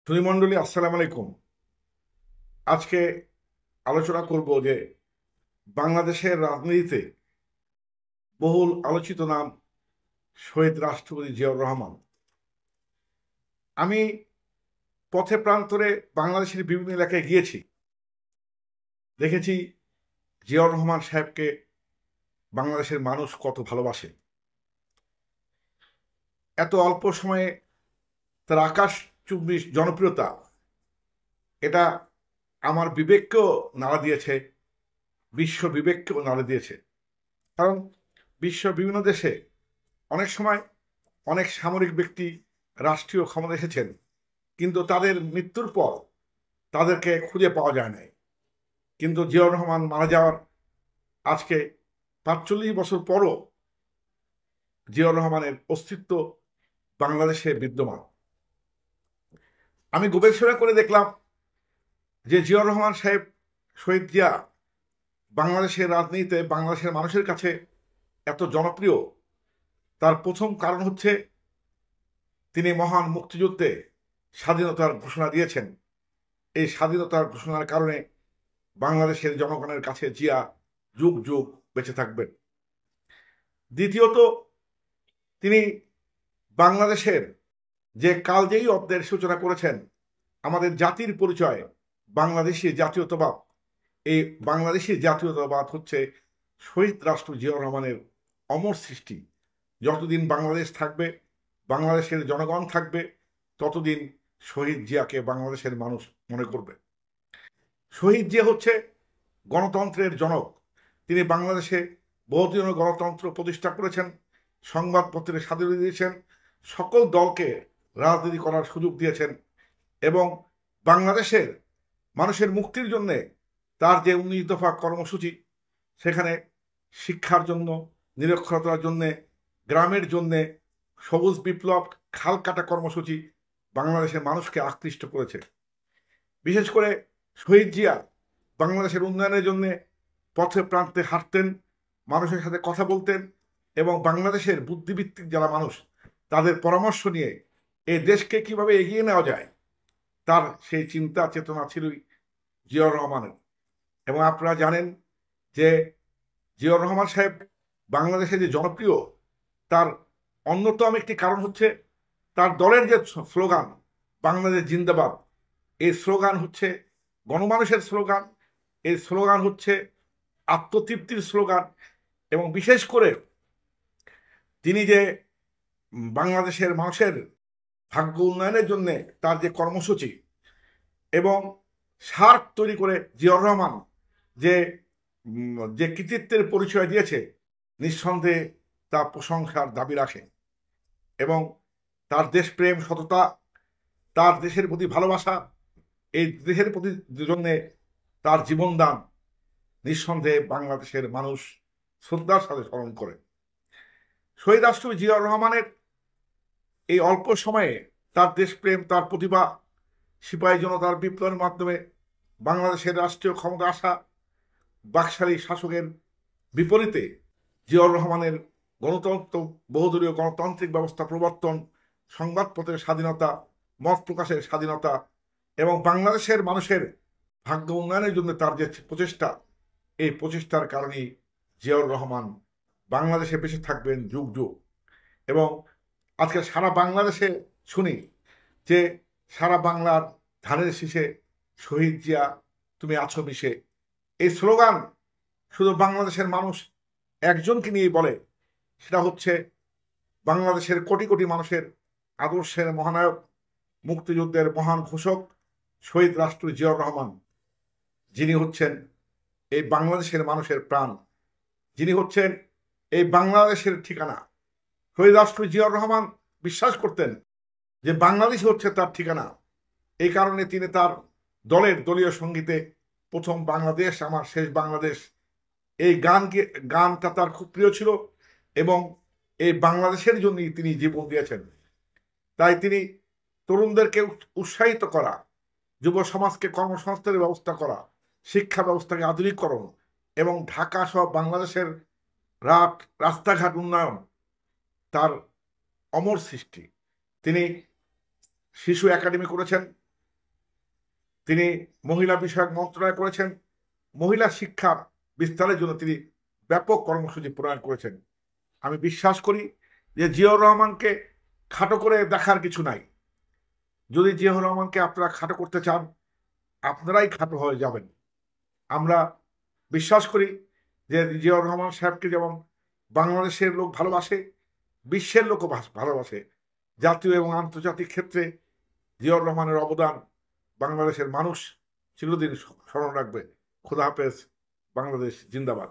সুধীমণ্ডলী, আসসালামু আলাইকুম। আজকে আলোচনা করব যে বাংলাদেশের রাজনীতিতে বহুল আলোচিত নাম শহীদ রাষ্ট্রপতি জিয়াউর রহমান। আমি পথে প্রান্তরে বাংলাদেশের বিভিন্ন এলাকায় গিয়েছি, দেখেছি জিয়াউর রহমান সাহেবকে বাংলাদেশের মানুষ কত ভালোবাসে। এত অল্প সময়ে তার আকাশচুম্বী জনপ্রিয়তা, এটা আমার বিবেককেও নাড়া দিয়েছে, বিশ্ব বিবেককেও নাড়া দিয়েছে। কারণ বিশ্ব বিভিন্ন দেশে অনেক সময় অনেক সামরিক ব্যক্তি রাষ্ট্রীয় ক্ষমতা এসেছেন, কিন্তু তাদের মৃত্যুর পর তাদেরকে খুঁজে পাওয়া যায় নাই। কিন্তু জিয়াউর রহমান মারা যাওয়ার আজকে ৪৫ বছর পরও জিয়াউর রহমানের অস্তিত্ব বাংলাদেশে বিদ্যমান। আমি গবেষণা করে দেখলাম যে জিয়াউর রহমান সাহেব, শহীদ জিয়া, বাংলাদেশের রাজনীতিতে বাংলাদেশের মানুষের কাছে এত জনপ্রিয়, তার প্রথম কারণ হচ্ছে তিনি মহান মুক্তিযুদ্ধে স্বাধীনতার ঘোষণা দিয়েছেন। এই স্বাধীনতার ঘোষণার কারণে বাংলাদেশের জনগণের কাছে জিয়া যুগ যুগ বেঁচে থাকবেন। দ্বিতীয়ত, তিনি বাংলাদেশের যে কালজয়ী অধ্যায়ের সূচনা করেছেন, আমাদের জাতির পরিচয় বাংলাদেশি জাতীয়তাবাদ। এই বাংলাদেশি জাতীয়তাবাদ হচ্ছে শহীদ রাষ্ট্র জিয়াউর রহমানের অমর সৃষ্টি। যতদিন বাংলাদেশ থাকবে, বাংলাদেশের জনগণ থাকবে, ততদিন শহীদ জিয়াকে বাংলাদেশের মানুষ মনে করবে। শহীদ জিয়া হচ্ছে গণতন্ত্রের জনক। তিনি বাংলাদেশে বহুদিন গণতন্ত্র প্রতিষ্ঠা করেছেন, সংবাদপত্রের স্বাধীনতা দিয়েছেন, সকল দলকে রাজনীতি করার সুযোগ দিয়েছেন এবং বাংলাদেশের মানুষের মুক্তির জন্যে তার যে ১৯ দফা কর্মসূচি, সেখানে শিক্ষার জন্য, নিরক্ষরতার জন্যে, গ্রামের জন্যে সবুজ বিপ্লব, খাল কাটা কর্মসূচি বাংলাদেশের মানুষকে আকৃষ্ট করেছে। বিশেষ করে শহীদ জিয়া বাংলাদেশের উন্নয়নের জন্য পথে প্রান্তে হাঁটতেন, মানুষের সাথে কথা বলতেন এবং বাংলাদেশের বুদ্ধিভিত্তিক যারা মানুষ, তাদের পরামর্শ নিয়ে এই দেশকে কিভাবে এগিয়ে নেওয়া যায়, তার সেই চিন্তা চেতনা ছিলই জিয়াউর রহমানের। এবং আপনারা জানেন যে জিয়াউর রহমান সাহেব বাংলাদেশে যে জনপ্রিয়, তার অন্যতম একটি কারণ হচ্ছে তার দলের যে স্লোগান বাংলাদেশ জিন্দাবাদ। এই স্লোগান হচ্ছে গণমানুষের স্লোগান, এই স্লোগান হচ্ছে আত্মতৃপ্তির স্লোগান। এবং বিশেষ করে তিনি যে বাংলাদেশের মানুষের ভাগ্য উন্নয়নের জন্য তার যে কর্মসূচি এবং স্মারক তৈরি করে জিয়াউর রহমান যে যে কৃতিত্বের পরিচয় দিয়েছে, নিঃসন্দেহে তা প্রশংসার দাবি রাখে। এবং তার দেশপ্রেম, সততা, তার দেশের প্রতি ভালোবাসা, এই দেশের প্রতি জন্যে তার জীবনদান নিঃসন্দেহে বাংলাদেশের মানুষ শ্রদ্ধার সাথে স্মরণ করে। শহীদ রাষ্ট্রপতি জিয়াউর রহমানের এই অল্প সময়ে তার দেশপ্রেম, তার প্রতিভা, সিপাহী জনতার বিপ্লবের মাধ্যমে বাংলাদেশের রাষ্ট্রীয় ক্ষমতা আসা বাকশালী শাসকের বিপরীতে জিয়াউর রহমানের গণতন্ত্র, বহুদলীয় গণতান্ত্রিক ব্যবস্থা প্রবর্তন, সংবাদপত্রের স্বাধীনতা, মত প্রকাশের স্বাধীনতা এবং বাংলাদেশের মানুষের ভাগ্য উন্নয়নের জন্য তার যে প্রচেষ্টা, এই প্রচেষ্টার কারণেই জিয়াউর রহমান বাংলাদেশে বেঁচে থাকবেন যুগ যুগ। এবং আজকে সারা বাংলাদেশে শুনি যে সারা বাংলার ধানের শীষে শহীদ জিয়া, তুমি আছো মিশে। এই স্লোগান শুধু বাংলাদেশের মানুষ একজনকে নিয়েই বলে, সেটা হচ্ছে বাংলাদেশের কোটি কোটি মানুষের আদর্শের মহানায়ক, মুক্তিযুদ্ধের মহান ঘোষক শহীদ রাষ্ট্রপতি জিয়াউর রহমান, যিনি হচ্ছেন এই বাংলাদেশের মানুষের প্রাণ, যিনি হচ্ছেন এই বাংলাদেশের ঠিকানা। শহীদ রাষ্ট্রপতি জিয়াউর রহমান বিশ্বাস করতেন যে বাংলাদেশ হচ্ছে তার ঠিকানা। এই কারণে তিনি তার দলীয় সঙ্গীতে প্রথম বাংলাদেশ আমার শেষ বাংলাদেশ, এই গানটা তার খুব প্রিয় ছিল এবং এই বাংলাদেশের জন্যই তিনি জীবন দিয়েছেন। তাই তিনি তরুণদেরকে উৎসাহিত করা, যুব সমাজকে কর্মসংস্থানের ব্যবস্থা করা, শিক্ষা ব্যবস্থাকে আধুনিকরণ এবং ঢাকা সহ বাংলাদেশের রাস্তাঘাট উন্নয়ন তার অমর সৃষ্টি। তিনি শিশু একাডেমি করেছেন, তিনি মহিলা বিষয়ক মন্ত্রণালয় করেছেন, মহিলা শিক্ষা বিস্তারের জন্য তিনি ব্যাপক কর্মসূচি প্রণয়ন করেছেন। আমি বিশ্বাস করি যে জিয়াউর রহমানকে খাটো করে দেখার কিছু নাই। যদি জিয়াউর রহমানকে আপনারা খাটো করতে চান, আপনারাই খাটো হয়ে যাবেন। আমরা বিশ্বাস করি যে জিয়াউর রহমান সাহেবকে যেমন বাংলাদেশের লোক ভালোবাসে, বিশ্বের লোকও ভালোবাসে। জাতীয় এবং আন্তর্জাতিক ক্ষেত্রে জিয়াউর রহমানের অবদান বাংলাদেশের মানুষ চিরদিন স্মরণ রাখবে। খোদা হাফেজ। বাংলাদেশ জিন্দাবাদ।